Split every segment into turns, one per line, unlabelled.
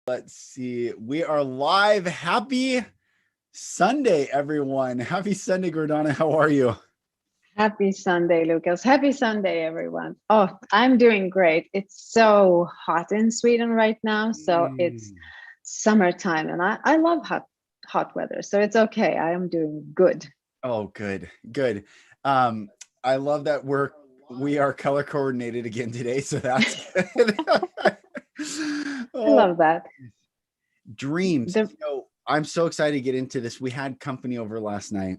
Let's see. We are live. Happy Sunday, everyone. Happy Sunday, Gordana. How are you?
Happy Sunday, Lucas. Happy Sunday, everyone. Oh, I'm doing great. It's so hot in Sweden right now. So it's summertime and I love hot weather. So it's okay. I am doing good.
Oh, good. Good. I love that we are color coordinated again today. So that's good.
I
Oh,
love that.
dreams.
The,
I'm so excited to get into this. We had company over last night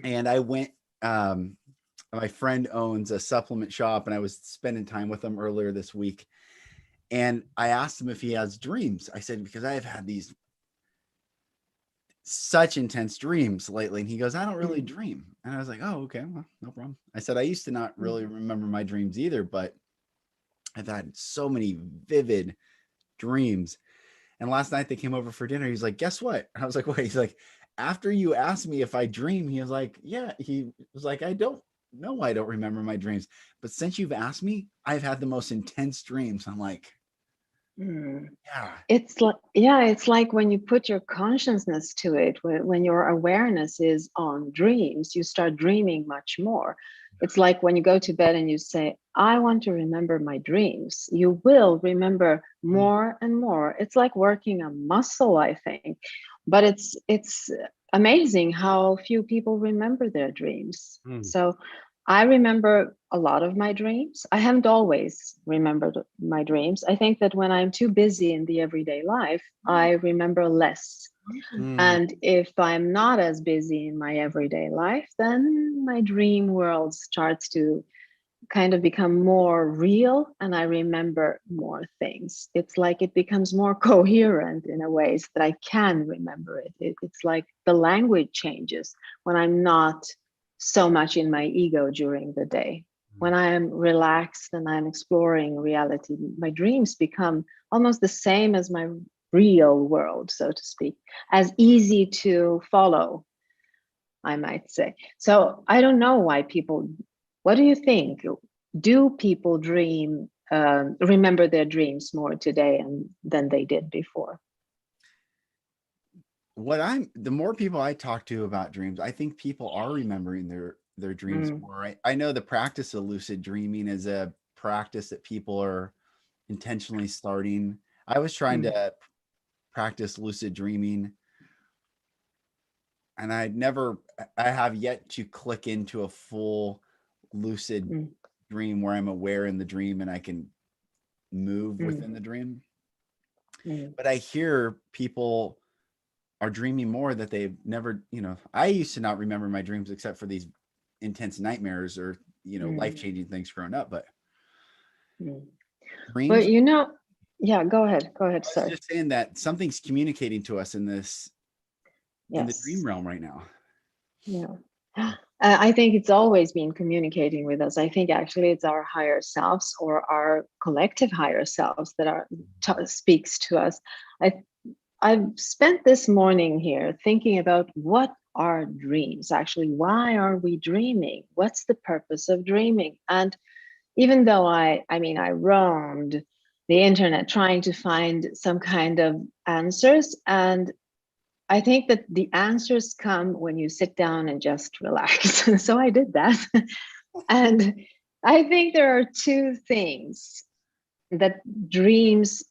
and I went, my friend owns a supplement shop and I was spending time with him earlier this week. And I asked him if he has dreams. I said, because I have had these such intense dreams lately. And he goes, I don't really dream. And I was like, oh, okay, well, no problem. I said, I used to not really remember my dreams either, but I've had so many vivid dreams. And last night they came over for dinner. He's like, guess what? I was like, what? He's like, after you asked me if I dream, he was like, yeah. He was like, I don't know. I don't remember my dreams. But since you've asked me, I've had the most intense dreams. I'm like, yeah.
it's like when you put your consciousness to it, when your awareness is on dreams, you start dreaming much more. It's like when you go to bed and you say, I want to remember my dreams. You will remember more and more. It's like working a muscle, I think. But it's amazing how few people remember their dreams. So I remember a lot of my dreams. I haven't always remembered my dreams. I think that when I'm too busy in the everyday life, I remember less. And if I'm not as busy in my everyday life, then my dream world starts to kind of become more real and I remember more things. It's like it becomes more coherent in a ways that I can remember it. It's like the language changes when I'm not so much in my ego during the day. When I am relaxed and I'm exploring reality, my dreams become almost the same as my real world, so to speak, as easy to follow, I might say. So I don't know why people, what do you think? Do people remember their dreams more today than they did before?
The more people I talk to about dreams, I think people are remembering their dreams more. Right? I know the practice of lucid dreaming is a practice that people are intentionally starting. I was trying to practice lucid dreaming and I have yet to click into a full lucid dream where I'm aware in the dream and I can move within the dream. But I hear people are dreaming more that they've never, I used to not remember my dreams except for these intense nightmares or, life-changing things growing up, but
But
dreams,
yeah, go ahead. Go ahead.
I was
Sorry.
just saying that something's communicating to us in the dream
Yes.
realm right now.
Yeah. I think it's always been communicating with us. I think actually it's our higher selves or our collective higher selves that speaks to us. I've spent this morning here thinking about what are dreams actually. Why are we dreaming? What's the purpose of dreaming? And even though I roamed the internet trying to find some kind of answers, and I think that the answers come when you sit down and just relax. So I did that. And I think there are two things that dreams,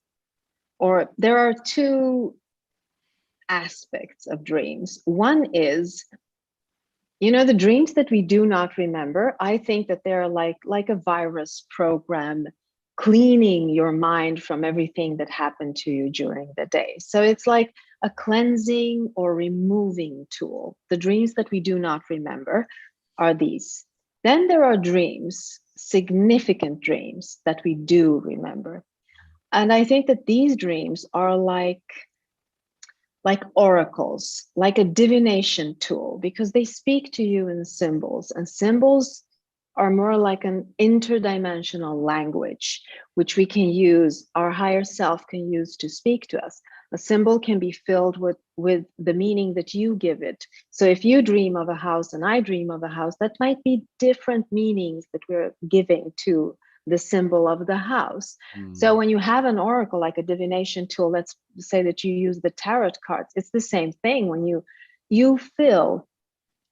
or there are two aspects of dreams. One is, the dreams that we do not remember. I think that they're like a virus program cleaning your mind from everything that happened to you during the day. So it's like a cleansing or removing tool. The dreams that we do not remember are these. Then there are dreams, significant dreams that we do remember. And I think that these dreams are like oracles, like a divination tool, because they speak to you in symbols, and symbols are more like an interdimensional language, which we can use, our higher self can use to speak to us. A symbol can be filled with the meaning that you give it. So if you dream of a house and I dream of a house, that might be different meanings that we're giving to the symbol of the house. So
Mm.
when you have an oracle, like a divination tool, let's say that you use the tarot cards, it's the same thing. When you fill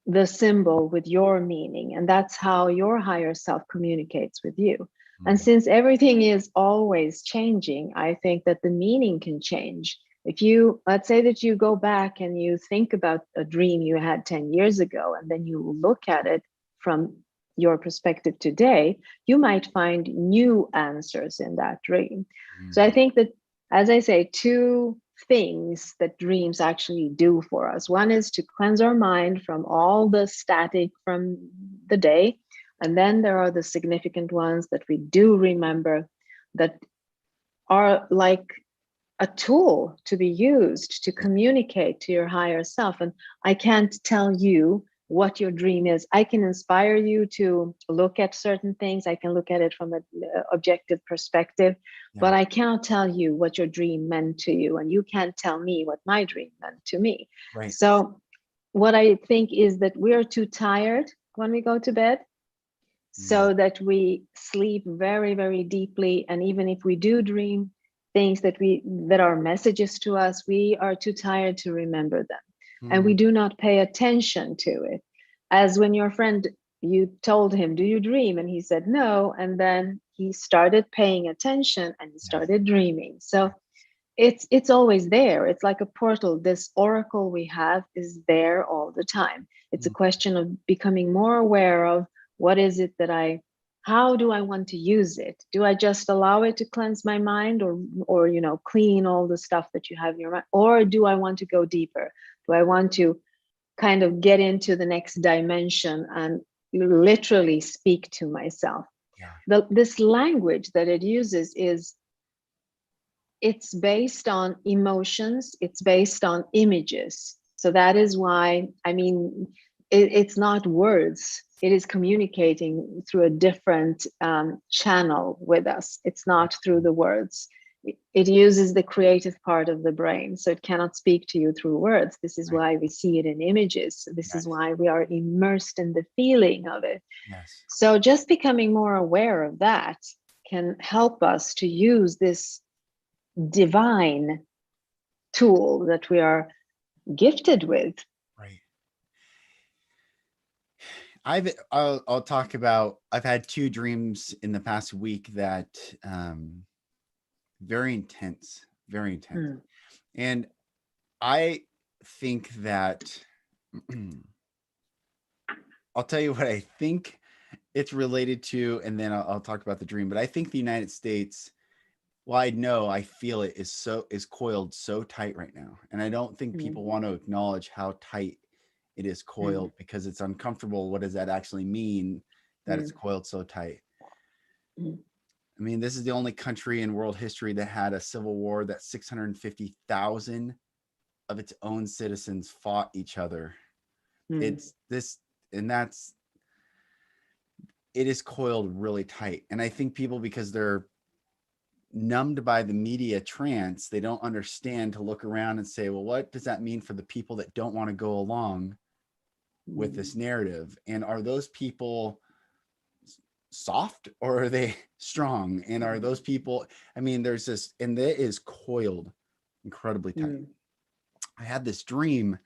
the symbol with your meaning, and that's how your higher self communicates with you. And
Mm.
since everything is always changing, I think that the meaning can change. If you, let's say that you go back and you think about a dream you had 10 years ago, and then you look at it from your perspective today, you might find new answers in that dream. So I
Mm.
think that, as I say, two things that dreams actually do for us. One is to cleanse our mind from all the static from the day. And then there are the significant ones that we do remember, that are like a tool to be used to
Yeah.
communicate to your higher self. And I can't tell you what your dream is. I can inspire you to look at certain things. I can look at it from an objective perspective,
Yeah.
but I cannot tell you what your dream meant to you. And you can't tell me what my dream meant to me.
Right.
So, what I think is that we are too tired when we go to bed,
Mm.
so that we sleep very, very deeply. And even if we do dream things that are messages to us, we are too tired to remember them, and
Mm.
we do not pay attention to it. As when your friend, you told him, do you dream? And he said no, and then he started paying attention and he
Yes.
started dreaming. So
Yes.
it's always there. It's like a portal. This oracle we have is there all the time. It's a
Mm.
question of becoming more aware of what is it that how do I want to use it? Do I just allow it to cleanse my mind, or clean all the stuff that you have in your mind? Or do I want to go deeper? Do I want to kind of get into the next dimension and literally speak to myself?
Yeah.
This language that it uses is, it's based on emotions, it's based on images. So that is why, I mean, it's not words, it is communicating through a different channel with us. It's not through the words. It uses the creative part of the brain, so it cannot speak to you through words. This is
Right.
why we see it in images. This is
Yes.
why we are immersed in the feeling of it.
Yes.
So just becoming more aware of that can help us to use this divine tool that we are gifted with.
Right. I'll talk about, I've had two dreams in the past week that very intense, very intense.
Mm,
And I think that I'll tell you what I think it's related to, and then I'll talk about the dream. But I think the United States, well, I feel it is coiled so tight right now, and I don't think
mm,
people want to acknowledge how tight it is
mm,
coiled because it's uncomfortable. What does that actually mean that it's
mm,
coiled so tight?
mm,
I mean, this is the only country in world history that had a civil war that 650,000 of its own citizens fought each other.
mm,
It's this, and that's, it is coiled really tight. And I think people, because they're numbed by the media trance, they don't understand to look around and say, well, what does that mean for the people that don't want to go along with
mm,
this narrative? And are those people soft or are they strong? And are those people, I mean, there's this, and that is coiled incredibly tight.
mm,
I had this dream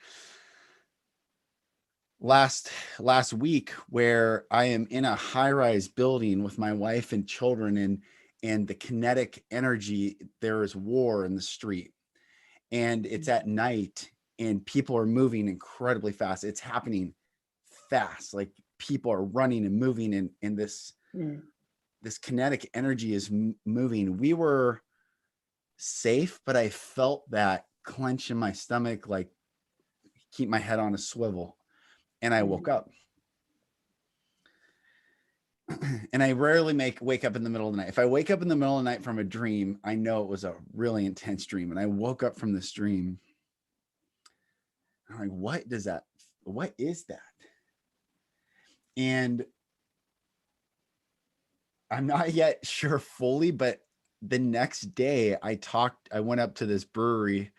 last last week where I am in a high-rise building with my wife and children, and the kinetic energy, there is war in the street, and it's at night, and people are moving incredibly fast. It's happening fast, like people are running and moving, and
mm,
this kinetic energy is moving. We were safe, but I felt that clench in my stomach, like keep my head on a swivel, and I woke
mm,
up. And I rarely wake up in the middle of the night. If I wake up in the middle of the night from a dream, I know it was a really intense dream. And I woke up from this dream. I'm like, what is that? And I'm not yet sure fully, but the next day I went up to this brewery,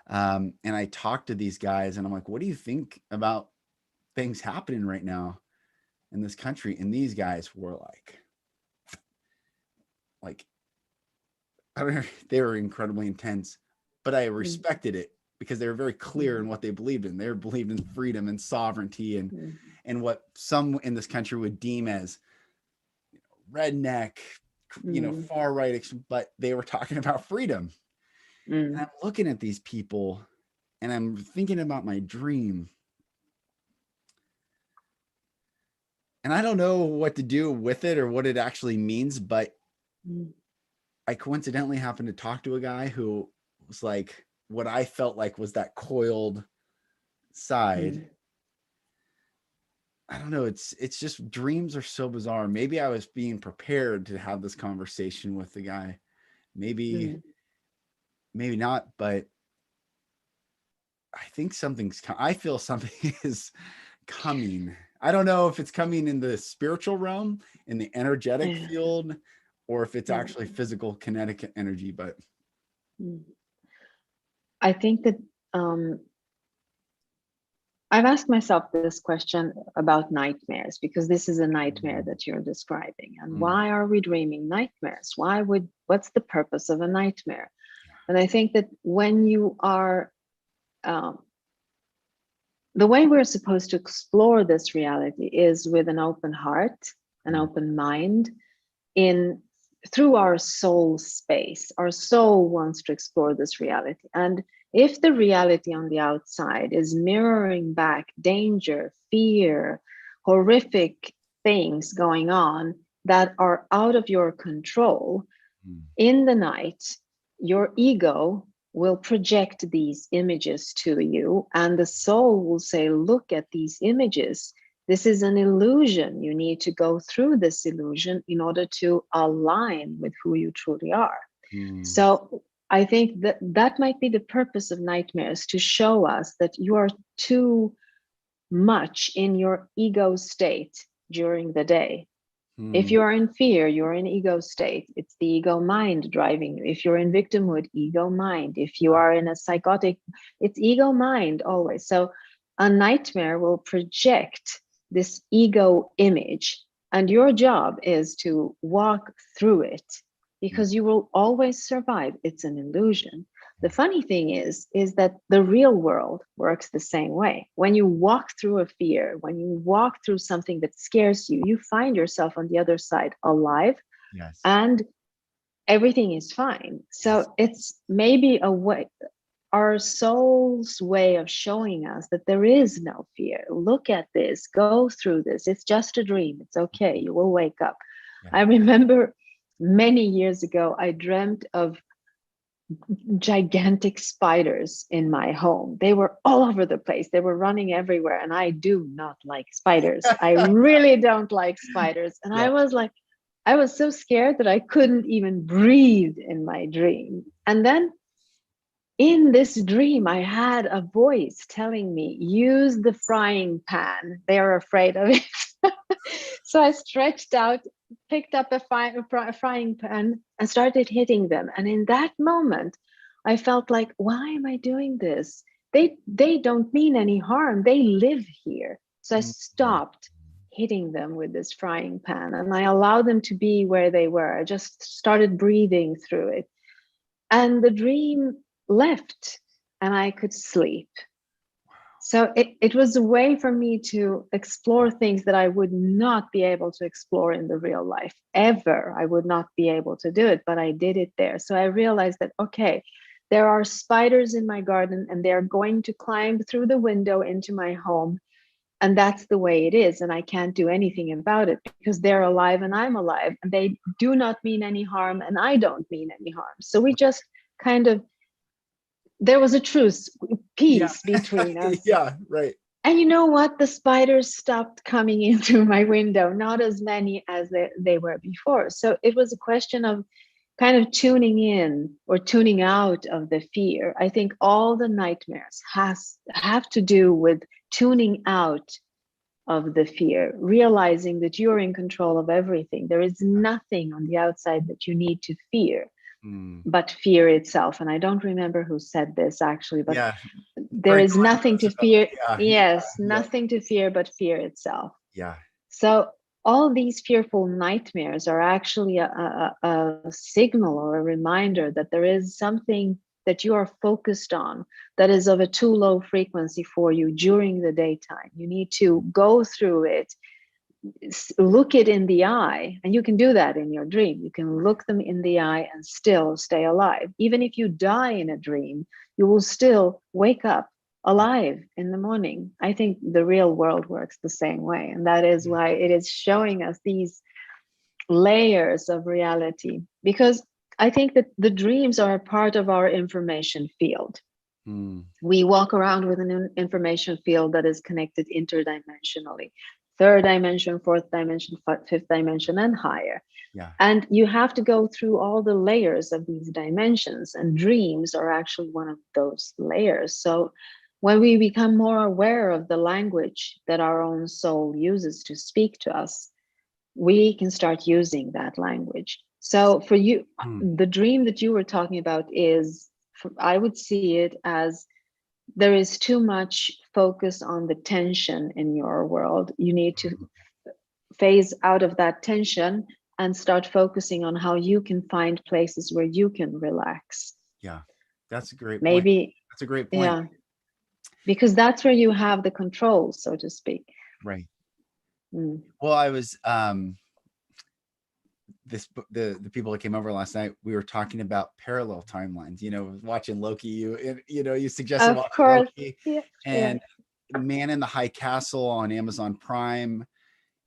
and I talked to these guys, and I'm like, what do you think about things happening right now in this country? And these guys were like, like, I don't know, they were incredibly intense, but I
mm,
respected it because they were very clear in
mm,
what they believed in. They believed in freedom and sovereignty
mm,
and what some in this country would deem as redneck,
mm,
far right, but they were talking about freedom. And
mm.
I'm looking at these people and I'm thinking about my dream. And I don't know what to do with it or what it actually means, but
Mm,
I coincidentally happened to talk to a guy who was like what I felt like was that coiled side.
mm,
I don't know. It's just dreams are so bizarre. Maybe I was being prepared to have this conversation with the guy. Maybe,
mm.
maybe not, but I think I feel something is coming. I don't know if it's coming in the spiritual realm, in the energetic
Yeah,
field, or if it's
yeah.
actually physical kinetic energy. But
Mm. I think that um, I've asked myself this question about nightmares because this is a nightmare
mm,
that you're describing. And
mm,
why are we dreaming nightmares? What's the purpose of a nightmare? And I think that when you are, um, the way we're supposed to explore this reality is with an open heart, an
mm,
open mind, in through our soul space. Our soul wants to explore this reality. And if the reality on the outside is mirroring back danger, fear, horrific things going on that are out of your control,
mm,
in the night, your ego will project these images to you, and the soul will say, look at these images. This is an illusion. You need to go through this illusion in order to align with who you truly are.
mm,
So I think that that might be the purpose of nightmares, to show us that you are too much in your ego state during the day. If
mm,
you are in fear, you're in ego state. It's the ego mind driving you. If you're in victimhood, ego mind. If you are in a psychotic, it's ego mind always. So a nightmare will project this ego image, and your job is to walk through it
mm,
because you will always survive. It's an illusion. The
yeah,
funny thing is that the real world works the same way. When you walk through a fear, when you walk through something that scares you, you find yourself on the other side alive,
yes,
and everything is fine.
yes,
So it's maybe a way, our soul's way of showing us that there is no fear. Look at this, go through this. It's just a dream. It's okay. You will wake up.
yeah.
I remember many years ago, I dreamt of gigantic spiders in my home. They were all over the place. They were running everywhere. And I do not like spiders. I really don't like spiders. And
Yeah.
I was like, I was so scared that I couldn't even breathe in my dream. And then in this dream, I had a voice telling me, use the frying pan. They are afraid of it. So I stretched out, picked up a frying pan, and started hitting them. And in that moment, I felt like, why am I doing this? They don't mean any harm. They live here. So I
Mm, mm,
stopped hitting them with this frying pan, and I allowed them to be where they were. I just started breathing through it. And the dream left, and I could sleep. So it was a way for me to explore things that I would not be able to explore in the real life ever. I would not be able to do it, but I did it there. So I realized that, okay, there are spiders in my garden and they're going to climb through the window into my home. And that's the way it is. And I can't do anything about it because they're alive and I'm alive. And they do not mean any harm and I don't mean any harm. So we just kind of, there was a truce,
yeah.
peace between us.
Yeah, right.
And you know what? The spiders stopped coming into my window, not as many as they were before. So it was a question of kind of tuning in or tuning out of the fear. I think all the nightmares have to do with tuning out of the fear, realizing that you're in control of everything. There is nothing on the outside that you need to fear
Mm,
but fear itself. And I don't remember who said this actually, but
yeah.
there is
Franklin
nothing to
Roosevelt.
fear.
Yeah, yeah,
Yes,
yeah,
nothing to fear but fear itself.
yeah.
So all these fearful nightmares are actually a signal or a reminder that there is something that you are focused on that is of a too low frequency for you during the daytime. You need to go through it, look it in the eye, and you can do that in your dream. You can look them in the eye and still stay alive. Even if you die in a dream, you will still wake up alive in the morning. I think the real world works the same way, and that is why it is showing us these layers of reality, because I think that the dreams are a part of our information field. We walk around with an information field that is connected interdimensionally, third dimension, fourth dimension, fifth dimension, and higher.
Yeah.
And you have to go through all the layers of these dimensions, and dreams are actually one of those layers. So when we become more aware of the language that our own soul uses to speak to us, we can start using that language. So for you, the dream that you were talking about is, I would see it as, there is too much focus on the tension in your world. You need to phase out of that tension and start focusing on how you can find places where you can relax.
Yeah, that's a great point.
Maybe
That's a great point.
Yeah, because that's where you have the control, so to speak.
Right. Well, I was the people that came over last night, we were talking about parallel timelines. Watching Loki, you suggested watching Loki.
Yeah.
And Man in the High Castle on Amazon Prime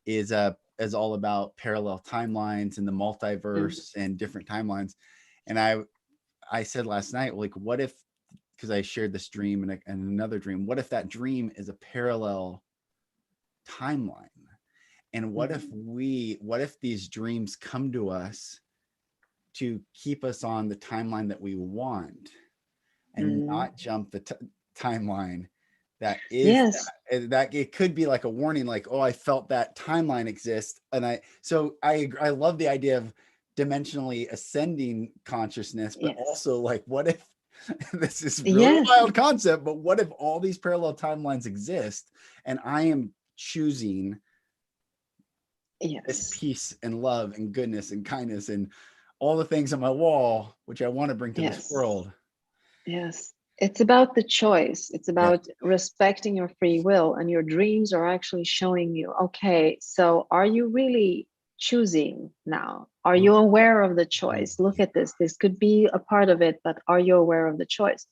is all about parallel timelines and the multiverse and different timelines. And I said last night, like, what if, because I shared this dream and another dream, what if that dream is a parallel timeline? And what if these dreams come to us to keep us on the timeline that we want, and not jump the timeline that is that it could be like a warning, like, oh, I felt that timeline exist. And I love the idea of dimensionally ascending consciousness, but also, like, what if this is really wild concept, but what if all these parallel timelines exist and I am choosing this peace and love and goodness and kindness and all the things on my wall, which I want to bring to this world?
Yes. It's about the choice. It's about respecting your free will, and your dreams are actually showing you, okay, so are you really choosing now? Are you aware of the choice? Look at this. This could be a part of it, but are you aware of the choice?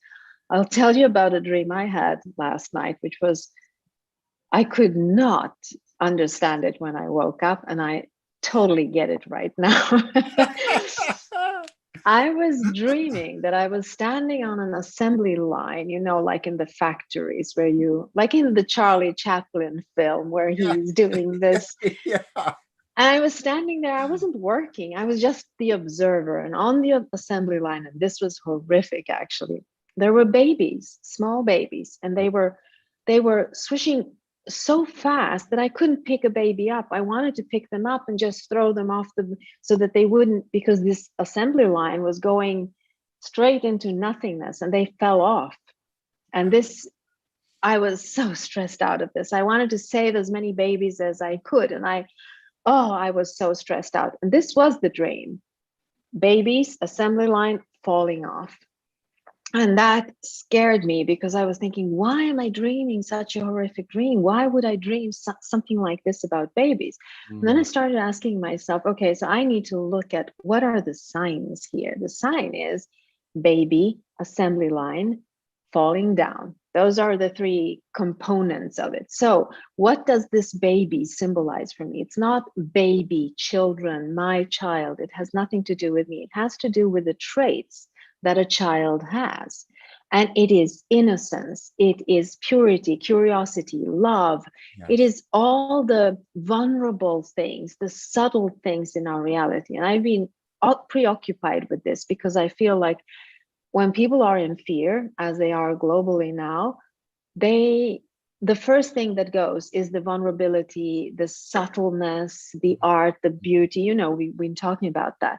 I'll tell you about a dream I had last night, which was, I could not understand it when I woke up, and I totally get it right now. I was dreaming that I was standing on an assembly line, like in the factories where like in the Charlie Chaplin film where he's doing this. And I was standing there. I wasn't working. I was just the observer. And on the assembly line, and this was horrific, actually, there were babies, small babies, and they were swishing so fast that I couldn't pick a baby up. I wanted to pick them up and just throw them off so that they wouldn't, because this assembly line was going straight into nothingness, and they fell off. And I was so stressed out of this. I wanted to save as many babies as I could. And I was so stressed out. And this was the dream. Babies, assembly line falling off. And that scared me, because I was thinking, why am I dreaming such a horrific dream? Why would I dream something like this about babies? And then I started asking myself, okay, so I need to look at, what are the signs here? The sign is baby, assembly line, falling down. Those are the three components of it. So what does this baby symbolize for me? It's not baby, children, my child. It has nothing to do with me. It has to do with the traits that a child has. And it is innocence, it is purity, curiosity, love. It is all the vulnerable things, the subtle things in our reality. And I've been preoccupied with this, because I feel like when people are in fear, as they are globally now, the first thing that goes is the vulnerability, the subtleness, the art, the beauty. We've been talking about that.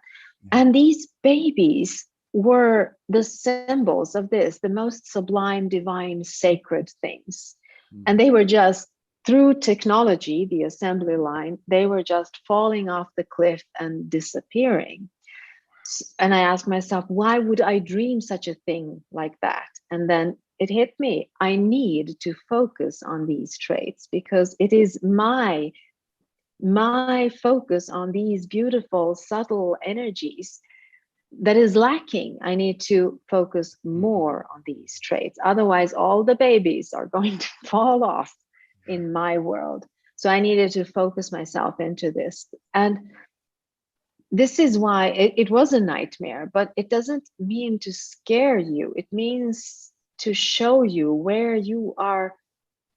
And these babies were the symbols of this, the most sublime, divine, sacred things. And they were just through technology, the assembly line, they were just falling off the cliff and disappearing. And I asked myself, why would I dream such a thing like that? And then it hit me. I need to focus on these traits because it is my focus on these beautiful, subtle energies that is lacking. I need to focus more on these traits. Otherwise, all the babies are going to fall off in my world. So I needed to focus myself into this. And this is why it was a nightmare, but it doesn't mean to scare you. It means to show you where you are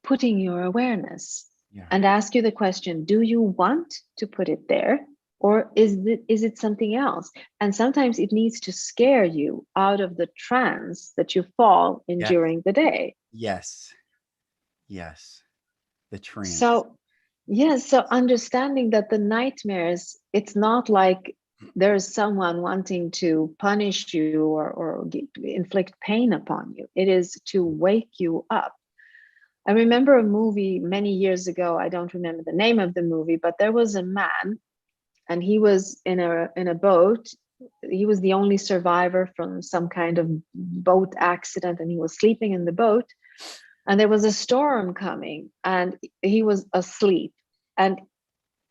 putting your awareness and ask you the question, do you want to put it there? Or is it something else? And sometimes it needs to scare you out of the trance that you fall in
Yeah.
during the day.
Yes. Yes. The trance.
So, yes, so understanding that the nightmares, it's not like there's someone wanting to punish you or inflict pain upon you. It is to wake you up. I remember a movie many years ago. I don't remember the name of the movie, but there was a man and he was in a boat. He was the only survivor from some kind of boat accident, and he was sleeping in the boat. And there was a storm coming, and he was asleep. And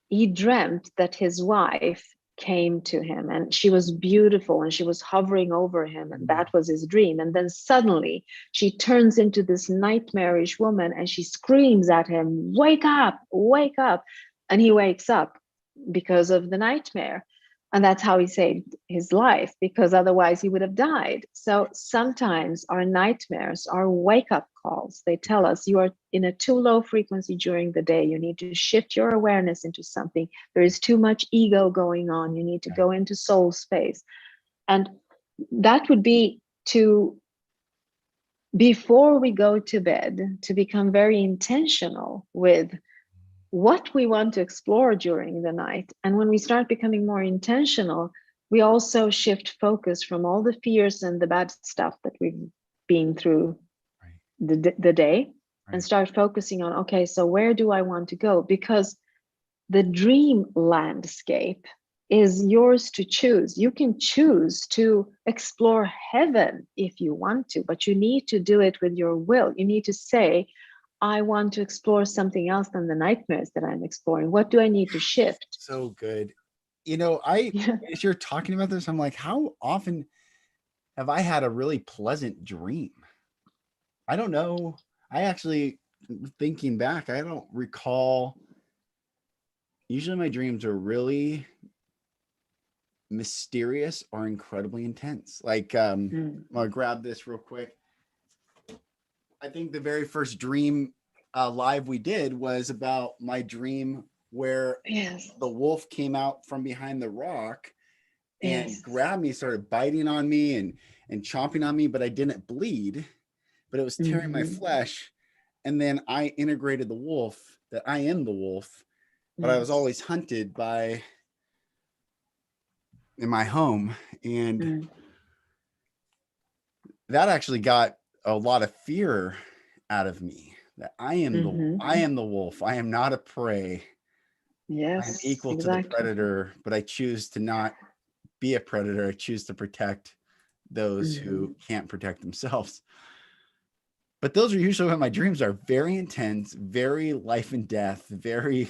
he dreamt that his wife came to him, and she was beautiful, and she was hovering over him, and that was his dream. And then suddenly she turns into this nightmarish woman, and she screams at him, "Wake up, wake up!" And he wakes up because of the nightmare. And that's how he saved his life, because otherwise he would have died. So sometimes our nightmares are wake up calls. They tell us you are in a too low frequency during the day. You need to shift your awareness into something. There is too much ego going on. You need to go into soul space. And that would be to, before we go to bed, to become very intentional with what we want to explore during the night. And when we start becoming more intentional, we also shift focus from all the fears and the bad stuff that we've been through the day, and start focusing on, okay, so where do I want to go? Because the dream landscape is yours to choose. You can choose to explore heaven if you want to, but you need to do it with your will. You need to say, I want to explore something else than the nightmares that I'm exploring. What do I need to shift?
So good. As you're talking about this, I'm like, how often have I had a really pleasant dream? I don't know. I actually, thinking back, I don't recall. Usually my dreams are really mysterious or incredibly intense. Like, I'll grab this real quick. I think the very first dream live we did was about my dream where the wolf came out from behind the rock and grabbed me, started biting on me and chomping on me, but I didn't bleed, but it was tearing my flesh. And then I integrated the wolf, that I am the wolf, but I was always hunted in my home. And that actually got a lot of fear out of me, that I am the wolf. I am not a prey.
Yes,
I am equal to the predator, but I choose to not be a predator. I choose to protect those who can't protect themselves. But those are usually what my dreams are: very intense, very life and death, very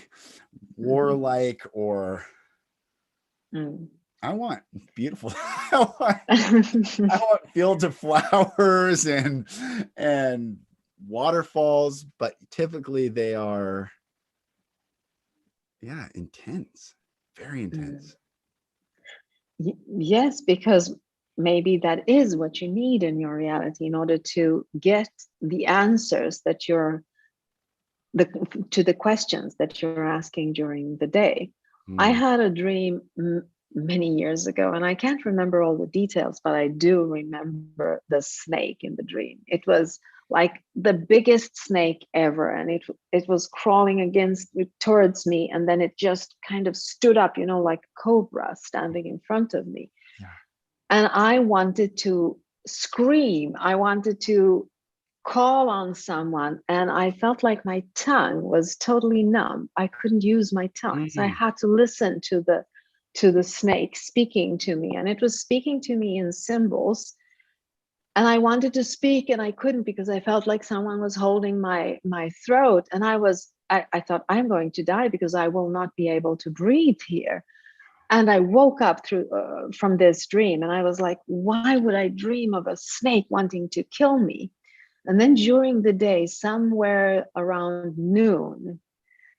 warlike, or I want beautiful. I want fields of flowers and waterfalls, but typically they are intense, very intense.
Yes, because maybe that is what you need in your reality in order to get the answers that to the questions that you're asking during the day. I had a dream many years ago, and I can't remember all the details, but I do remember the snake in the dream. It was like the biggest snake ever, and it was crawling towards me, and then it just kind of stood up, like a cobra standing in front of me. And I wanted to scream. I wanted to call on someone, and I felt like my tongue was totally numb. I couldn't use my tongue. So I
Mm.
had to listen to the snake speaking to me. And it was speaking to me in symbols. And I wanted to speak and I couldn't because I felt like someone was holding my throat. And I thought I'm going to die because I will not be able to breathe here. And I woke up from this dream and I was like, why would I dream of a snake wanting to kill me? And then during the day, somewhere around noon,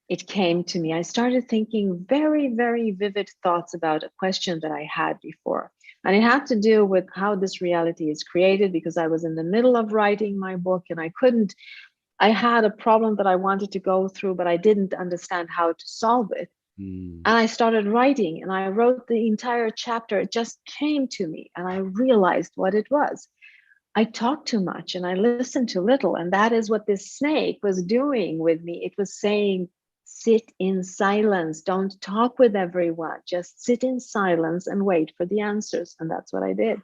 it came to me. I started thinking very, very vivid thoughts about a question that I had before. And it had to do with how this reality is created because I was in the middle of writing my book and I had a problem that I wanted to go through, but I didn't understand how to solve it.
Mm.
And I started writing and I wrote the entire chapter. It just came to me and I realized what it was. I talked too much and I listened too little. And that is what this snake was doing with me. It was saying, sit in silence, don't talk with everyone, just sit in silence and wait for the answers. And that's what I did.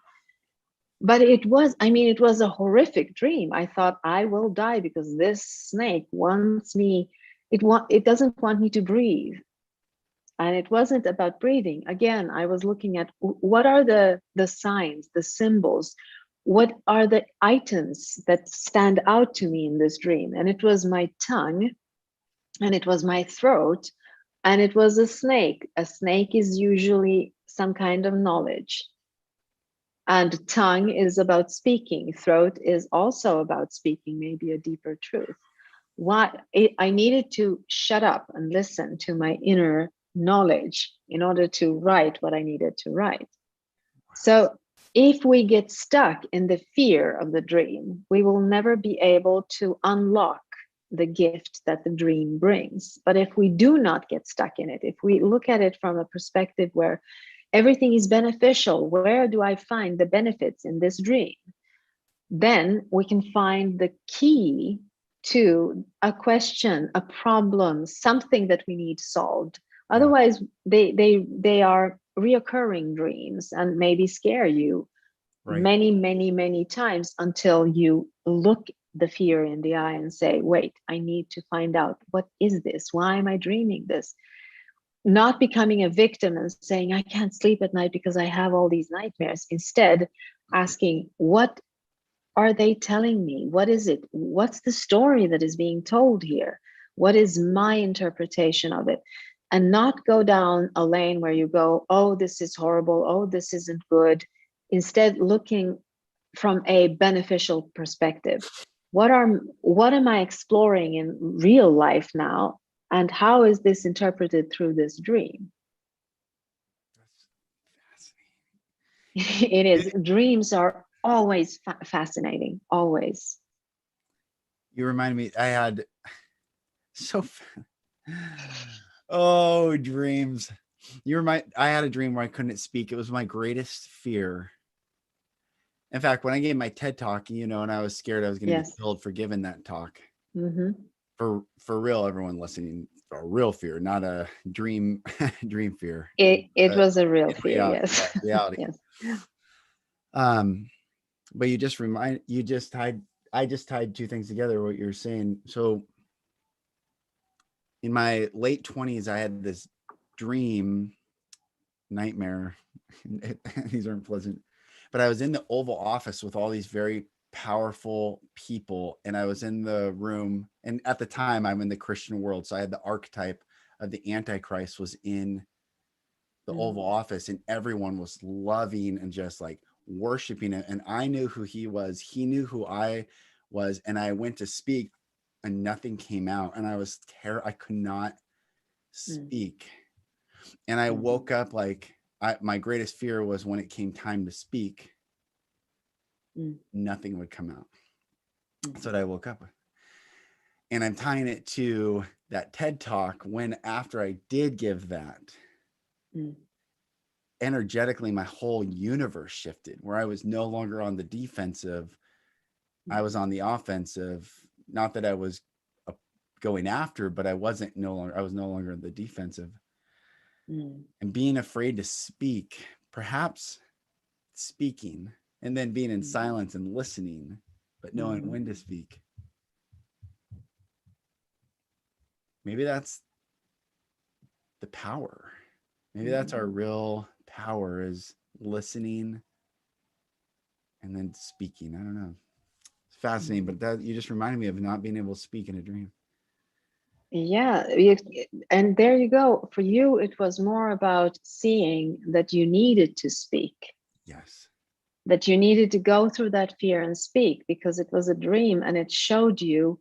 But it was a horrific dream. I thought I will die because this snake wants me, it doesn't want me to breathe. And it wasn't about breathing. Again, I was looking at what are the signs, the symbols, what are the items that stand out to me in this dream. And it was my tongue, and it was my throat, and it was a snake. A snake is usually some kind of knowledge, and tongue is about speaking. Throat is also about speaking, maybe a deeper truth. I needed to shut up and listen to my inner knowledge in order to write what I needed to write. So if we get stuck in the fear of the dream, we will never be able to unlock the gift that the dream brings. But if we do not get stuck in it, if we look at it from a perspective where everything is beneficial, where do I find the benefits in this dream? Then we can find the key to a question, a problem, something that we need solved.
Yeah.
Otherwise, they are reoccurring dreams and maybe scare you
Right.
many, many, many times until you look the fear in the eye and say, wait, I need to find out, what is this? Why am I dreaming this? Not becoming a victim and saying, I can't sleep at night because I have all these nightmares. Instead, asking, what are they telling me? What is it? What's the story that is being told here? What is my interpretation of it? And not go down a lane where you go, oh, this is horrible. Oh, this isn't good. Instead, looking from a beneficial perspective. What am I exploring in real life now? And how is this interpreted through this dream?
That's
It is.
fascinating.
Dreams are always fascinating, always.
You reminded me, I had so, oh, dreams. I had a dream where I couldn't speak. It was my greatest fear. In fact, when I gave my TED talk, and I was scared I was going to be
Yes.
killed for giving that talk.
Mm-hmm.
For real, everyone listening, a real fear, not a dream, dream fear.
It
Uh,
was a real fear,
reality,
yes.
reality.
Yes.
Um, but I just tied two things together. What you're saying. So in my late 20s, I had this dream nightmare. These aren't pleasant, but I was in the Oval Office with all these very powerful people, and I was in the room. And at the time, I'm in the Christian world, so I had the archetype of the antichrist was in the
Mm,
Oval Office, and everyone was loving and just like worshiping him. And I knew who he was. He knew who I was, and I went to speak, and nothing came out, and I was terrified. I could not
mm,
speak, and I
mm,
woke up like my greatest fear was when it came time to speak,
mm,
nothing would come out.
mm,
That's what I woke up with. And I'm tying it to that TED talk when after I did give that,
mm,
energetically, my whole universe shifted where I was no longer on the defensive. I
mm,
was on the offensive. Not that I was going after, but I was no longer in the defensive.
mm,
And being afraid to speak, perhaps speaking, and then being in
mm,
silence and listening, but knowing when to speak. Maybe that's the power. Maybe that's our real power, is listening and then speaking. I don't know. It's fascinating, but that you just reminded me of not being able to speak in a dream.
Yeah, and there you go. For you, it was more about seeing that you needed to speak,
Yes.
that you needed to go through that fear and speak, because it was a dream and it showed you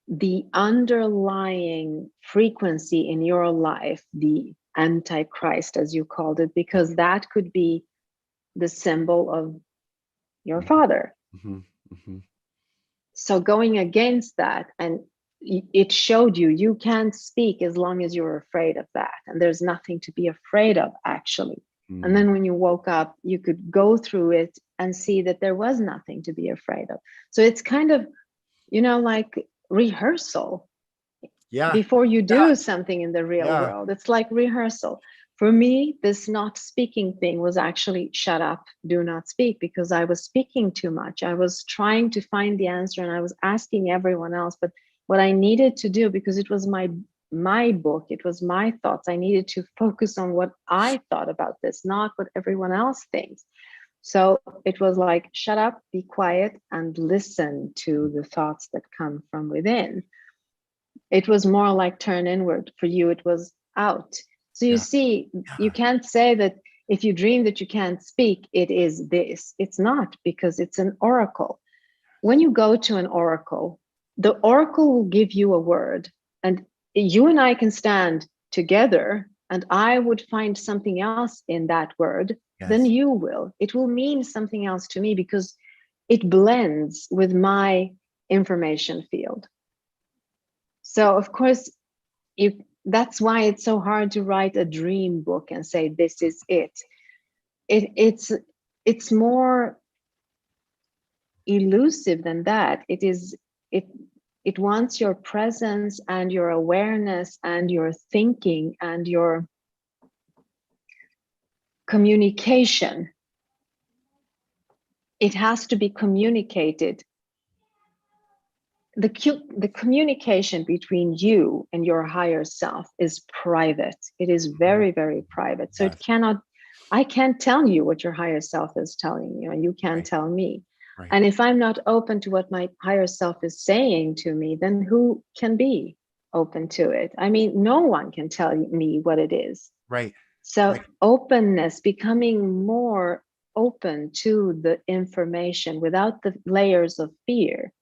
the underlying frequency in your life, the antichrist, as you called it, because that could be the symbol of your father.
Mm-hmm. Mm-hmm.
So going against that, and it showed you you can't speak as long as you're afraid of that, and there's nothing to be afraid of, actually. And then when you woke up, you could go through it and see that there was nothing to be afraid of. So it's kind of, like rehearsal
Yeah.
before you
Yeah.
do something in the real
Yeah.
world. It's like rehearsal. For me, this not speaking thing was actually shut up, do not speak, because I was speaking too much. I was trying to find the answer and I was asking everyone else. But what I needed to do, because it was my book, it was my thoughts, I needed to focus on what I thought about this, not what everyone else thinks. So it was like, shut up, be quiet, and listen to the thoughts that come from within. It was more like turn inward. For you, it was out. So you
Yeah.
see, you
Yeah.
can't say that if you dream that you can't speak, it is this. It's not, because it's an oracle. When you go to an oracle, the oracle will give you a word, and you and I can stand together, and I would find something else in that word, then
Yes.
you will. It will mean something else to me because it blends with my information field. So of course, that's why it's so hard to write a dream book and say this is it. It's more elusive than that. It it wants your presence and your awareness and your thinking and your communication. It has to be communicated. The communication between you and your higher self is private. It is very, very private. So it
Yes.
cannot, I can't tell you what your higher self is telling you, and you can't
Right.
tell me.
Right.
And if I'm not open to what my higher self is saying to me, then who can be open to it? I mean, no one can tell me what it is.
Right.
So
Right.
openness, becoming more open to the information without the layers of fear,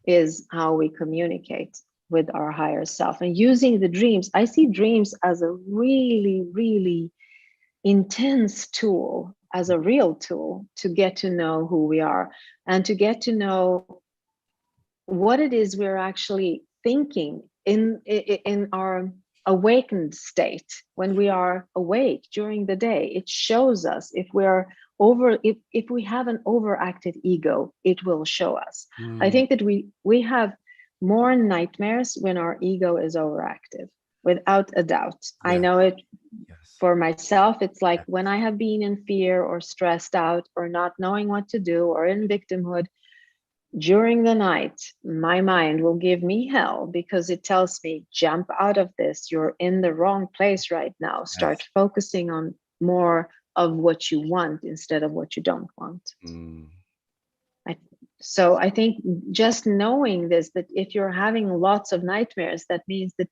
is how we communicate with our higher self. And using the dreams, I see dreams as a really, really intense tool, as a real tool to get to know who we are and to get to know what it is we're actually thinking in our awakened state. When we are awake during the day, it shows us if we're if we have an overactive ego, it will show us. I think that we have more nightmares when our ego is overactive, without a doubt. I
Yes.
know it
Yes.
for myself. It's like
Yes.
when I have been in fear or stressed out or not knowing what to do or in victimhood, during the night, my mind will give me hell because it tells me, jump out of this. You're in the wrong place right now. Start
Yes.
focusing on more of what you want instead of what you don't want.
Mm.
I, so I think just knowing this, that if you're having lots of nightmares, that means that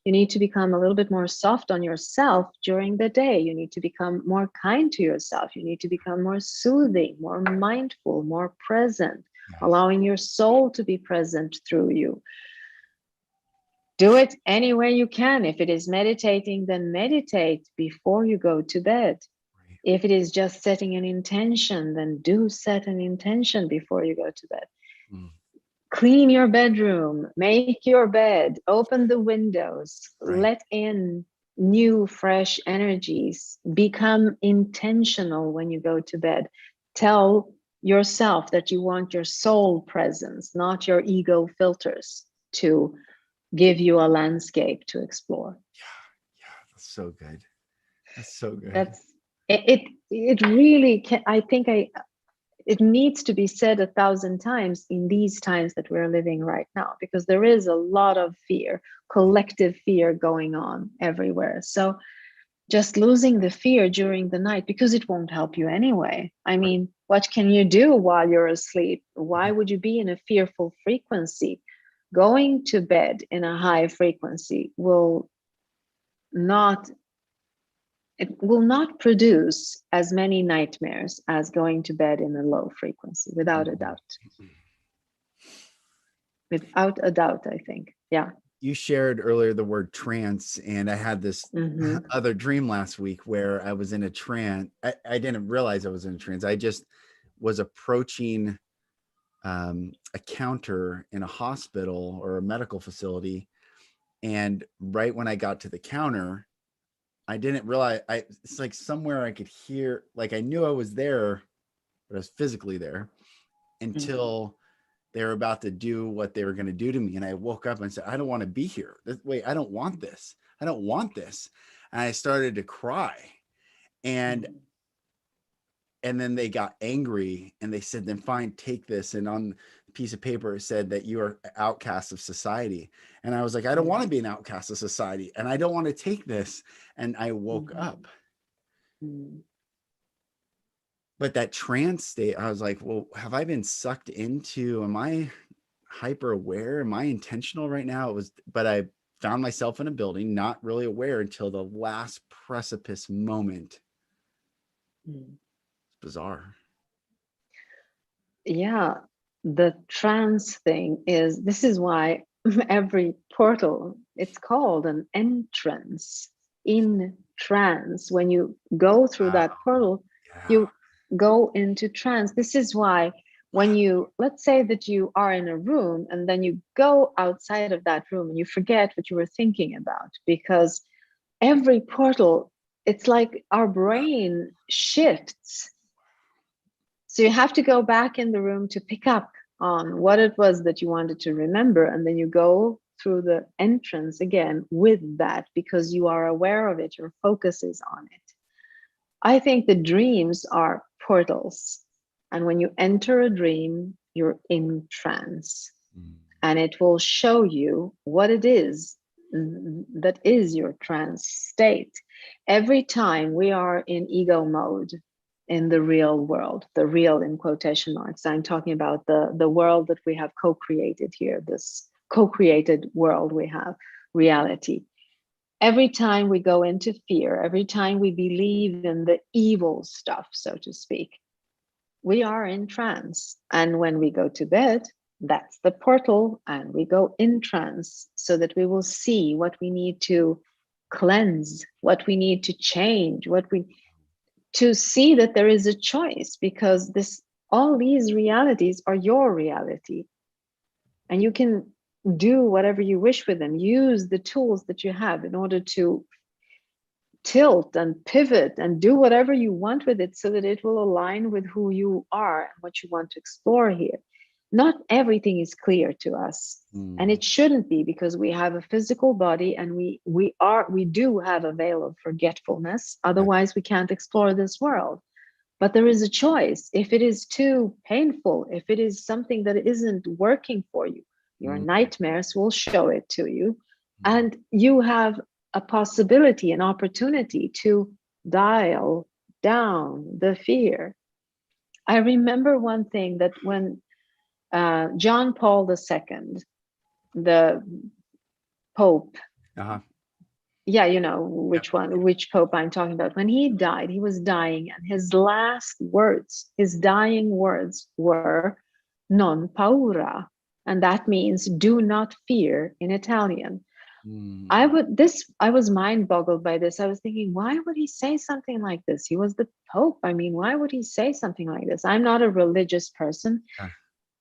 you need to become a little bit more soft on yourself during the day. You need to become more kind to yourself. You need to become more soothing, more mindful, more present,
Yes.
allowing your soul to be present through you. Do it any way you can. If it is meditating, then meditate before you go to bed.
Right.
If it is just setting an intention, then do set an intention before you go to bed.
Mm.
Clean your bedroom, make your bed, open the windows,
Right.
let in new, fresh energies. Become intentional when you go to bed. Tell yourself that you want your soul presence, not your ego filters, to give you a landscape to explore.
Yeah. Yeah. That's so good. That's so good.
That's it. It really can. I think it needs to be said 1,000 times in these times that we're living right now, because there is a lot of fear, collective fear going on everywhere. So just losing the fear during the night, because it won't help you anyway. I mean, what can you do while you're asleep? Why would you be in a fearful frequency? Going to bed in a high frequency will not, it will not produce as many nightmares as going to bed in a low frequency, without a doubt. Without a doubt, I think. Yeah.
You shared earlier the word trance, and I had this other dream last week where I was in a trance. I didn't realize I was in a trance. I just was approaching a counter in a hospital or a medical facility. And right when I got to the counter, I didn't realize it's like somewhere I could hear, like I knew I was there, but I was physically there until they were about to do what they were going to do to me. And I woke up and said, I don't want to be here. Wait, I don't want this. I don't want this. And I started to cry. And then they got angry and they said, then fine, take this. And on the piece of paper, it said that you are outcast of society. And I was like, I don't want to be an outcast of society. And I don't want to take this. And I woke up. But that trance state, I was like, well, have I been sucked into, am I hyper aware? Am I intentional right now? But I found myself in a building, not really aware until the last precipice moment. It's bizarre.
Yeah. The trance thing this is why every portal, it's called an entrance. In trance, when you go through that portal, you go into trance. This is why when let's say that you are in a room and then you go outside of that room and you forget what you were thinking about, because every portal, it's like our brain shifts. So you have to go back in the room to pick up on what it was that you wanted to remember, and then you go through the entrance again with that, because you are aware of it, your focus is on it. I think the dreams are portals. And when you enter a dream, you're in trance. And it will show you what it is that is your trance state. Every time we are in ego mode in the real world, the real in quotation marks, I'm talking about the world that we have co-created here, this co-created world we have, reality. Every time we go into fear, every time we believe in the evil stuff, so to speak, we are in trance. And when we go to bed, that's the portal, and we go in trance so that we will see what we need to cleanse, what we need to change, to see that there is a choice, because all these realities are your reality. And you can do whatever you wish with them. Use the tools that you have in order to tilt and pivot and do whatever you want with it, so that it will align with who you are and what you want to explore here. Not everything is clear to us, and it shouldn't be, because we have a physical body and we do have a veil of forgetfulness. Otherwise, we can't explore this world. But there is a choice. If it is too painful, if it is something that isn't working for you, your nightmares will show it to you, and you have a possibility, an opportunity to dial down the fear. I remember one thing, that when John Paul II, the Pope, yeah, you know which one, which Pope I'm talking about, when he died, he was dying, and his last words, his dying words were non paura, and that means do not fear in Italian. I was mind boggled by this. I was thinking, why would he say something like this? He was the Pope. I mean, why would he say something like this? I'm not a religious person.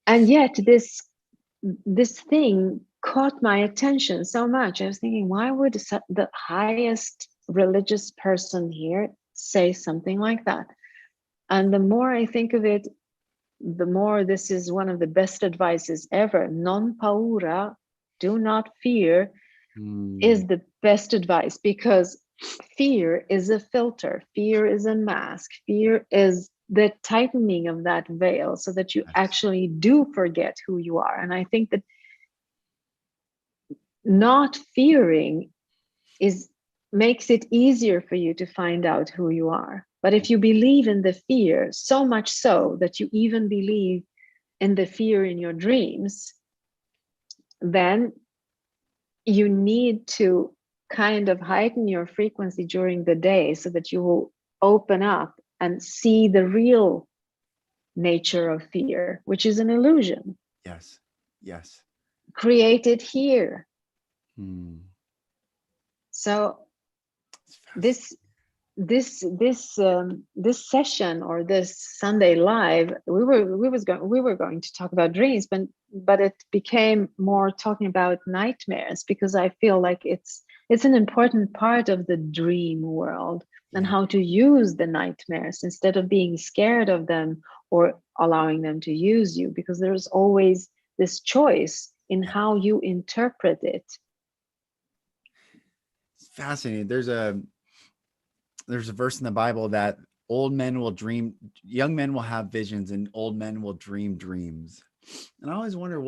And yet this thing caught my attention so much. I was thinking, why would the highest religious person here say something like that? And the more I think of it, the more this is one of the best advices ever. Non paura, do not fear, is the best advice, because fear is a filter. Fear is a mask. Fear is the tightening of that veil so that you
Yes.
actually do forget who you are. And I think that not fearing is makes it easier for you to find out who you are. But if you believe in the fear so much so that you even believe in the fear in your dreams, then you need to kind of heighten your frequency during the day so that you will open up and see the real nature of fear, which is an illusion
Yes. Yes.
created here.
Hmm.
So
It's fascinating.
this this session or this Sunday live, we were going to talk about dreams, but it became more talking about nightmares, because I feel like it's an important part of the dream world, and
Yeah.
how to use the nightmares instead of being scared of them or allowing them to use you, because there's always this choice in
Yeah.
how you interpret it.
It's fascinating. There's a verse in the Bible that old men will dream, young men will have visions, and old men will dream dreams. And I always wonder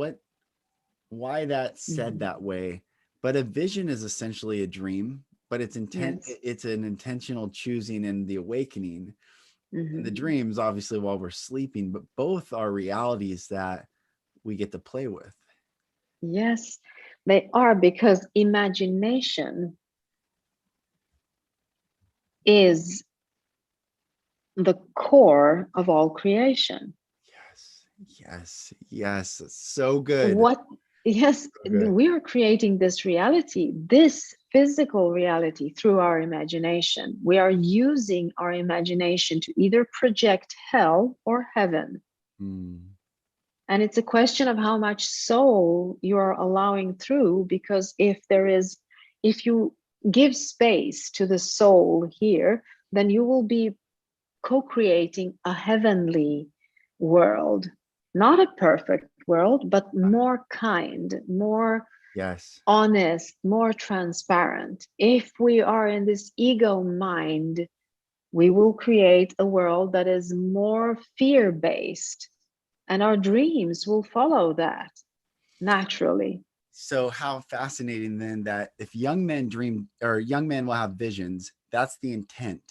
why that's said
Mhm.
that way. But a vision is essentially a dream, but
Yes.
it's an intentional choosing and the awakening. And the
Mhm.
dreams, obviously, while we're sleeping, but both are realities that we get to play with.
Yes, they are, because imagination is the core of all creation.
Yes, yes, yes. So good.
What, yes,
So good.
we are creating this reality, this physical reality, through our imagination. We are using our imagination to either project hell or heaven.
Mm,
And it's a question of how much soul you are allowing through, because if you give space to the soul here, then you will be co-creating a heavenly world, not a perfect world, but more kind, more
yes.
honest, more transparent. If we are in this ego mind, we will create a world that is more fear-based, and our dreams will follow that naturally.
So how fascinating then that if young men dream or young men will have visions, that's the intent.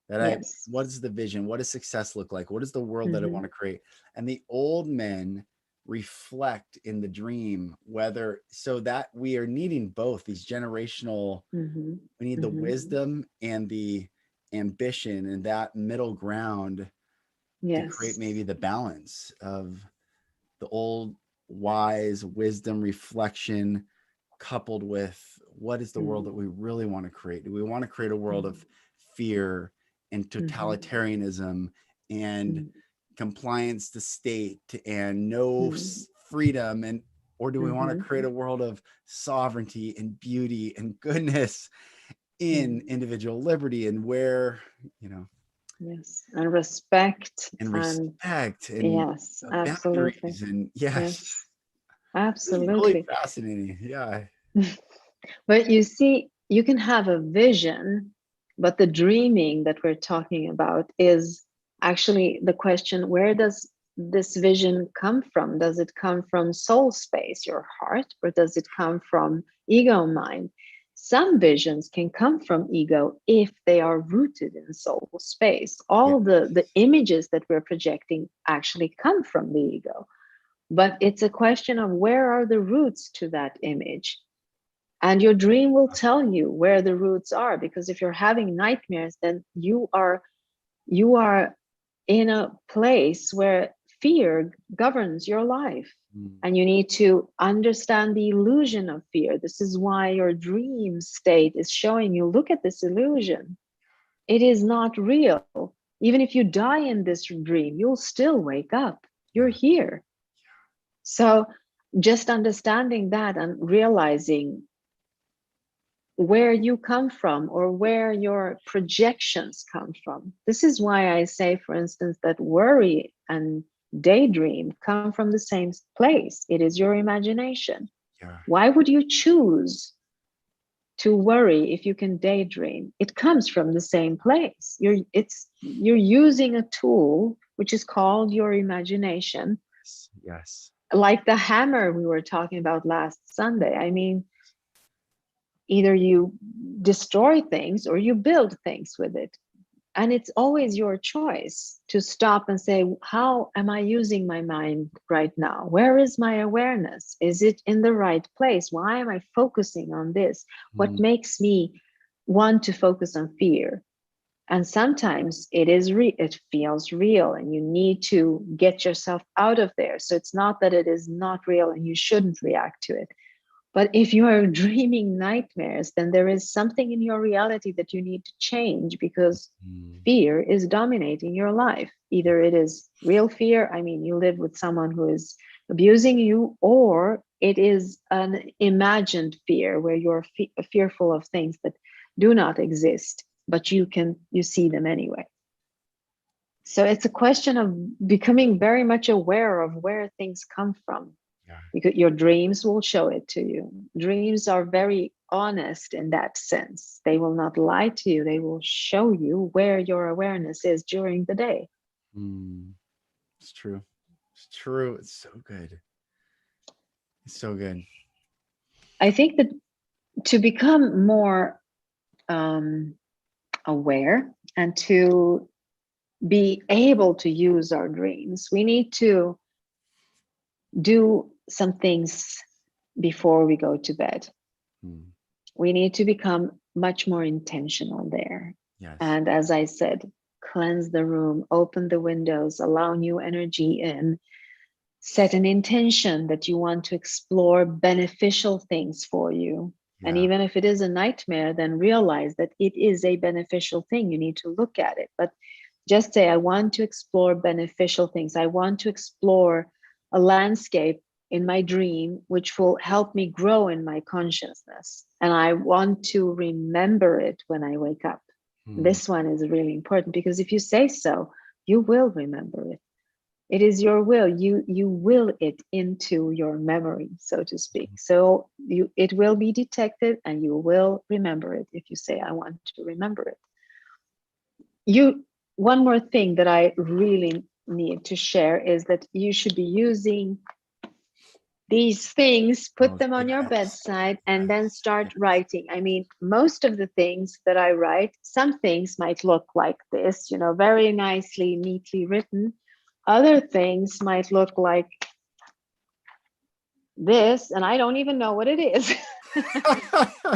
Yes.
What is the vision? What does success look like? What is the world that I want
Hmm.
to create? And the old men reflect in the dream whether so that we are needing both these generational,
Hmm.
we need the
Hmm.
wisdom and the ambition and that middle ground to create
Yes.
maybe the balance of the old wise wisdom reflection coupled with what is the world that
Hmm.
we really want to create? Do we want to create a world of fear and
Hmm.
totalitarianism and compliance to state and no
Hmm.
freedom, and or do we want to
Hmm.
create a world of sovereignty and beauty and goodness in
Hmm.
individual liberty and where, you know,
Yes. And respect,
and
and
respect and
yes, absolutely.
boundaries and yes,
Yes,
this is really
absolutely.
fascinating. Yeah.
But you see, you can have a vision, but the dreaming that we're talking about is actually the question: where does this vision come from? Does it come from soul space, your heart, or does it come from ego mind? Some visions can come from ego if they are rooted in soul space.
Yeah.
All the images that we're projecting actually come from the ego. But it's a question of where are the roots to that image, and your dream will tell you where the roots are, because if you're having nightmares, then you are in a place where fear governs your life,
Mm,
and you need to understand the illusion of fear. This is why your dream state is showing you, look at this illusion, it is not real. Even if you die in this dream, you'll still wake up, you're
yeah.
here. So just understanding that and realizing where you come from or where your projections come from. This is why I say, for instance, that worry and daydream come from the same place. It is your imagination.
Yeah.
Why would you choose to worry if you can daydream. It comes from the same place. You're using a tool which is called your imagination,
Yes.
like the hammer we were talking about last Sunday. I mean, either you destroy things or you build things with it. And it's always your choice to stop and say, how am I using my mind right now? Where is my awareness? Is it in the right place? Why am I focusing on this? What
Mm,
makes me want to focus on fear? And sometimes it feels real, and you need to get yourself out of there. So it's not that it is not real and you shouldn't react to it. But if you are dreaming nightmares, then there is something in your reality that you need to change, because
mm,
fear is dominating your life.
yeah.
Either it is real fear, I mean, you live with someone who is abusing you, or it is an imagined fear where you're fearful of things that do not exist, but you see them anyway. So it's a question of becoming very much aware of where things come from,
Yeah.
because your dreams will show it to you. Dreams are very honest in that sense. They will not lie to you, they will show you where your awareness is during the day.
Mm, it's true. It's true. It's so good. It's so good.
I think that to become more um, aware and to be able to use our dreams, we need to do some things before we go to bed.
Mm,
We need to become much more intentional there.
yes.
And as I said, cleanse the room, open the windows, allow new energy in, set an intention that you want to explore beneficial things for you. And
Yeah.
even if it is a nightmare, then realize that it is a beneficial thing. You need to look at it. But just say, I want to explore beneficial things. I want to explore a landscape in my dream which will help me grow in my consciousness. And I want to remember it when I wake up.
Mm,
This one is really important, because if you say so, you will remember it. It is your will. You will it into your memory, so to speak. So it will be detected and you will remember it if you say, I want to remember it. You One more thing that I really need to share is that you should be using these things, put
oh,
them on your
yes.
bedside, and then
Yes.
start
Yes.
writing. I mean, most of the things that I write, some things might look like this, very nicely, neatly written. Other things might look like this, and I don't even know what it is.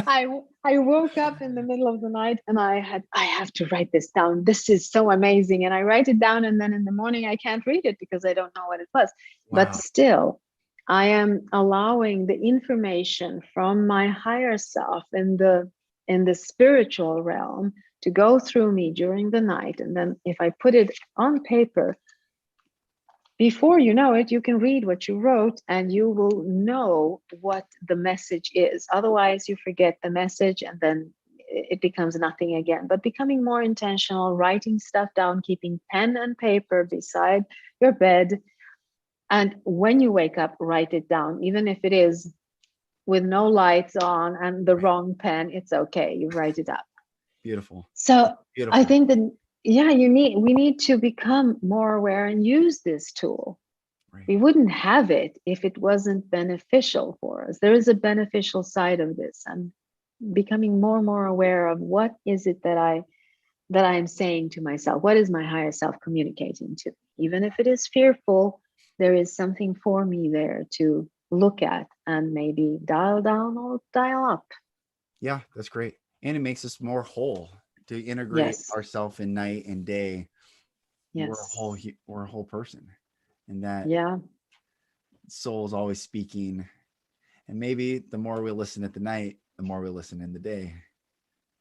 I woke up in the middle of the night and I have to write this down. This is so amazing, and I write it down, and then in the morning I can't read it because I don't know what it was. But
Wow.
still, I am allowing the information from my higher self in the spiritual realm to go through me during the night, and then if I put it on paper, before you know it, you can read what you wrote and you will know what the message is. Otherwise, you forget the message and then it becomes nothing again. But becoming more intentional, writing stuff down, keeping pen and paper beside your bed. And when you wake up, write it down, even if it is with no lights on and the wrong pen, it's okay. You write it up.
Beautiful.
So I
Beautiful.
think that, yeah, we need to become more aware and use this tool.
Right.
We wouldn't have it if it wasn't beneficial for us. There is a beneficial side of this, and becoming more and more aware of what is it that I'm saying to myself. What is my higher self communicating to me? Even if it is fearful, there is something for me there to look at and maybe dial down or dial up.
Yeah, that's great. And it makes us more whole to integrate
Yes,
ourselves in night and day.
yes,
We're a whole person. And that
yeah,
soul is always speaking. And maybe the more we listen at the night, the more we listen in the day.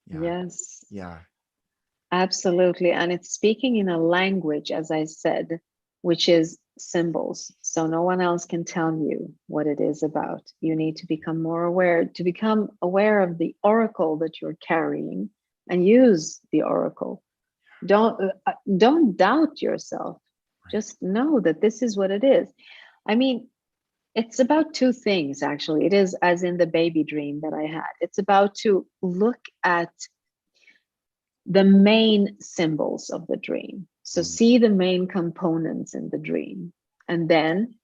Yeah.
yes.
Yeah.
Absolutely. And it's speaking in a language, as I said, which is symbols. So no one else can tell you what it is about. You need to become more aware, to become aware of the oracle that you're carrying and use the oracle. Don't doubt yourself.
Right.
Just know that this is what it is. I mean, It's about two things, actually. It is, as in the baby dream that I had, it's about to look at the main symbols of the dream. So
Mm,
see the main components in the dream, and then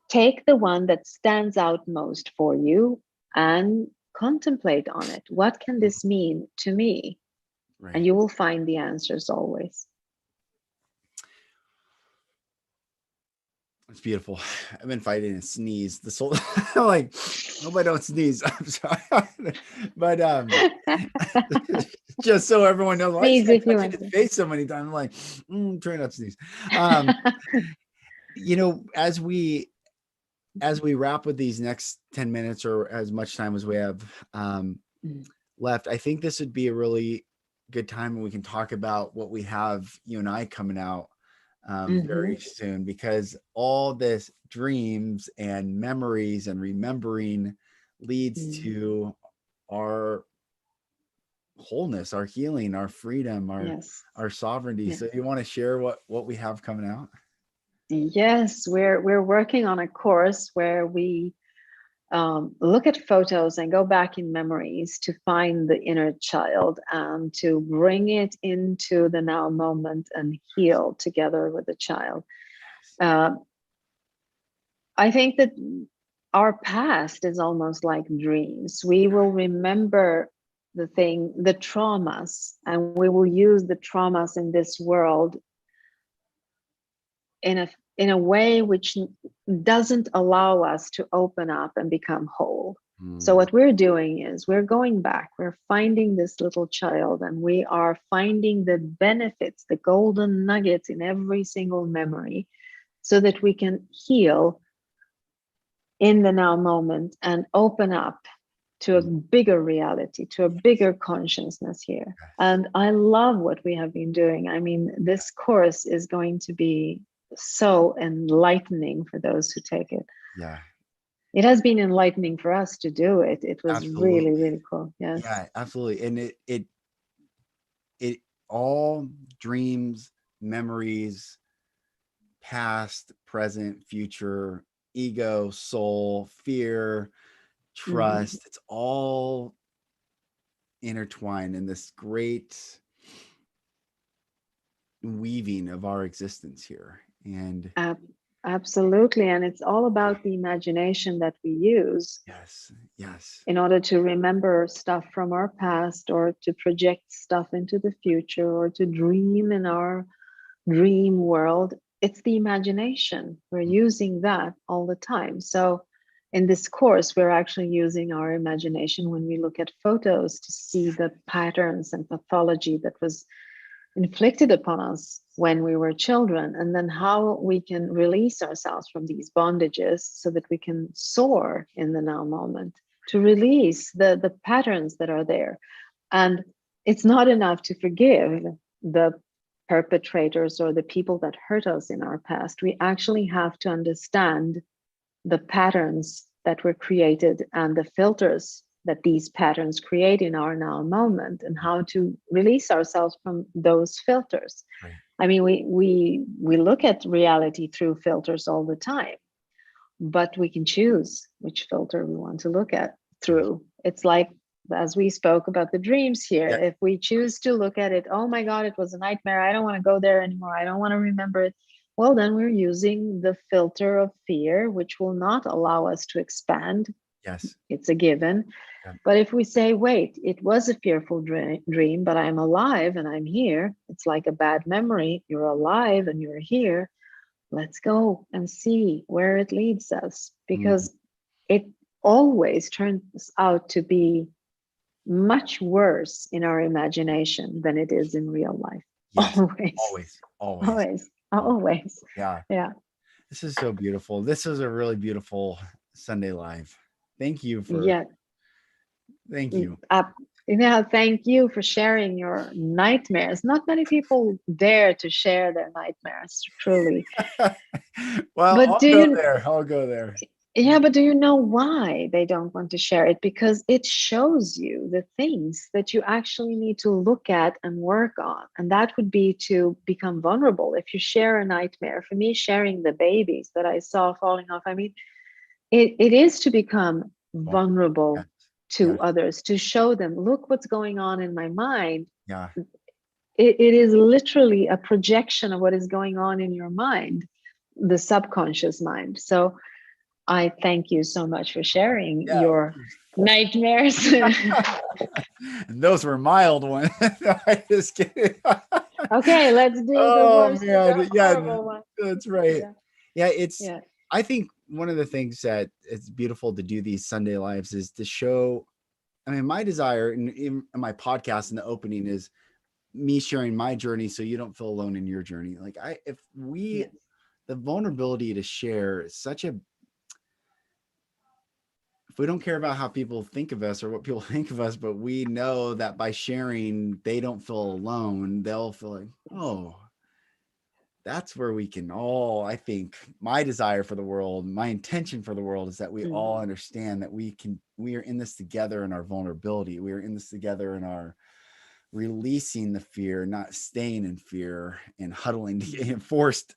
take the one that stands out most for you and contemplate on it. What can
mm,
this mean to me? And
right.
you will find the answers always.
It's beautiful. I've been fighting a sneeze this whole like hope I don't sneeze. I'm sorry. But just so everyone knows, why is
Sneeze
he
if you
touching
want
his
to.
face so many times? I'm like, try not to sneeze. Um, you know, as we wrap with these next 10 minutes or as much time as we have left, I think this would be a really good time when we can talk about what we have, you and I, coming out
Mm-hmm.
very soon, because all this dreams and memories and remembering leads
Mm.
to our wholeness, our healing, our freedom,
Yes.
our sovereignty.
Yes.
So you want to share what we have coming out?
Yes, we're working on a course where we look at photos and go back in memories to find the inner child and to bring it into the now moment and heal together with the child. Uh, I think that our past is almost like dreams. We will remember the traumas, and we will use the traumas in this world in a way which doesn't allow us to open up and become whole. So
Mm,
what we're doing is we're going back, we're finding this little child, and we are finding the benefits, the golden nuggets in every single memory, so that we can heal in the now moment and open up to a
mm,
bigger reality, to a bigger consciousness here.
yes,
And I love what we have been doing. I mean, this course is going to be so enlightening for those who take it.
yeah,
It has been enlightening for us to do it. It was really,
absolutely.
really cool. Yes.
Yeah, absolutely. And it all dreams, memories, past, present, future, ego, soul, fear,
Mhm.
trust, it's all intertwined in this great weaving of our existence here. And
Ab- Absolutely. And it's all about the imagination that we use
yes, yes,
in order to remember stuff from our past, or to project stuff into the future, or to dream in our dream world. It's the imagination. We're using that all the time. So in this course, we're actually using our imagination when we look at photos to see the patterns and pathology that was inflicted upon us when we were children, and then how we can release ourselves from these bondages so that we can soar in the now moment, to release the patterns that are there. And it's not enough to forgive the perpetrators or the people that hurt us in our past. We actually have to understand the patterns that were created and the filters that these patterns create in our now moment, and how to release ourselves from those filters.
right.
I mean, we look at reality through filters all the time, but we can choose which filter we want to look at
Yes.
through. It's like, as we spoke about the dreams here,
Yeah.
if we choose to look at it, oh my God, it was a nightmare, I don't want to go there anymore, I don't want to remember it, well, then we're using the filter of fear, which will not allow us to expand.
Yes.
It's a given.
Yeah.
But if we say, wait, it was a fearful dream, but I'm alive and I'm here, it's like a bad memory. You're alive and you're here. Let's go and see where it leads us,
Mm,
because it always turns out to be much worse in our imagination than it is in real life.
yes.
Always,
Always. Always.
always,
Always.
always.
Yeah.
Yeah.
This is so beautiful. This is a really beautiful Sunday live. Thank you for
Yeah.
thank you.
Uh, yeah. Thank you for sharing your nightmares. Not many people dare to share their nightmares, truly.
Well,
But
I'll
do
go
you
there. I'll go there.
Yeah, but do you know why they don't want to share it? Because it shows you the things that you actually need to look at and work on. And that would be to become vulnerable. If you share a nightmare, for me, sharing the babies that I saw falling off, I mean, it is to become
Oh, yes,
vulnerable to
yes,
others, to show them, look what's going on in my mind.
yeah,
It is literally a projection of what is going on in your mind, the subconscious mind. So I thank you so much for sharing
yeah. Of
your
course.
nightmares.
And those were mild ones. No, I just kidding.
Okay, let's do the
Oh
worst, the
man, yeah,
horrible one.
that's right.
Yeah,
Yeah, it's.
yeah,
I think one of the things that it's beautiful to do these Sunday lives is to show. I mean, my desire in my podcast in the opening is me sharing my journey, so you don't feel alone in your journey. Like if we,
yes.
the vulnerability to share is such a. If we don't care about how people think of us or what people think of us, but we know that by sharing, they don't feel alone. They'll feel like,
Yes.
oh, that's where we can all, I think my desire for the world, my intention for the world is that we all
Mm,
understand that we are in this together in our vulnerability. We are in this together in our releasing the fear, not staying in fear and huddling
mm.
and forced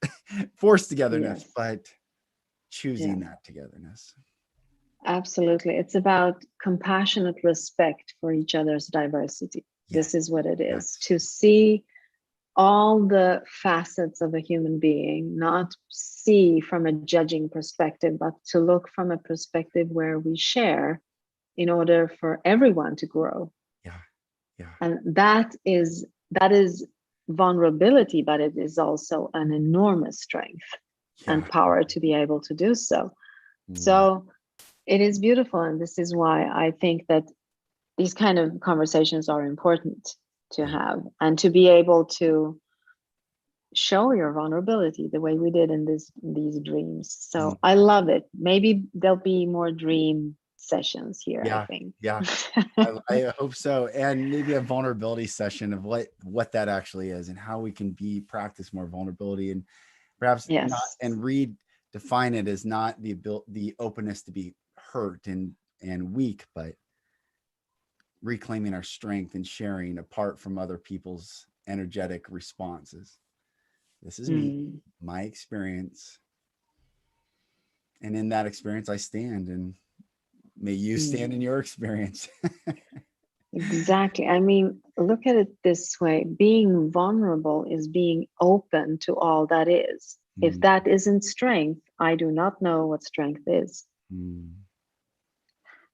togetherness,
Yes.
but
Yeah,
choosing that togetherness.
absolutely. It's about compassionate respect for each other's diversity. This
Yes.
is what it is,
Yes.
to see all the facets of a human being, not see from a judging perspective, but to look from a perspective where we share in order for everyone to grow.
Yeah. Yeah.
And that is vulnerability, but it is also an enormous strength
Yeah.
and power to be able to do so.
Mm.
So it is beautiful, and this is why I think that these kind of conversations are important to
Yeah.
have, and to be able to show your vulnerability the way we did in these dreams.
Mm.
So I love it. Maybe there'll be more dream sessions here, I
Yeah.
think.
Yeah. I hope so. And maybe a vulnerability session of what that actually is and how we can practice more vulnerability and perhaps not
Yes.
and define it as not the openness to be hurt and weak, but reclaiming our strength and sharing apart from other people's energetic responses. This is me,
Mm,
my experience. And in that experience, I stand and may you stand
mm.
in your experience.
Exactly. I mean, look at it this way: being vulnerable is being open to all that is. If
Mm,
that isn't strength, I do not know what strength is.
mm,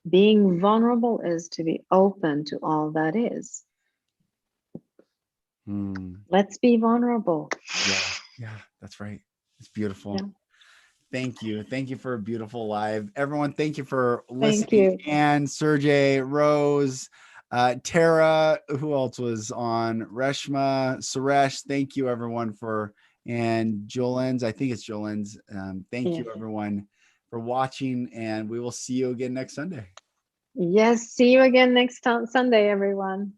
Being vulnerable is to be open to all that is.
mm.
Let's be vulnerable.
Yeah, yeah, that's right. It's beautiful.
Yeah.
Thank you. Thank you for a beautiful live. Everyone, thank you for
Thank
listening.
you.
And Sergey, Rose, Tara, who else was on? Reshma, Suresh, thank you everyone and Jolen's, I think it's Jolen's. Thank you
Yes.
everyone for watching, and we will see you again next Sunday.
Yes. See you again next Sunday, everyone.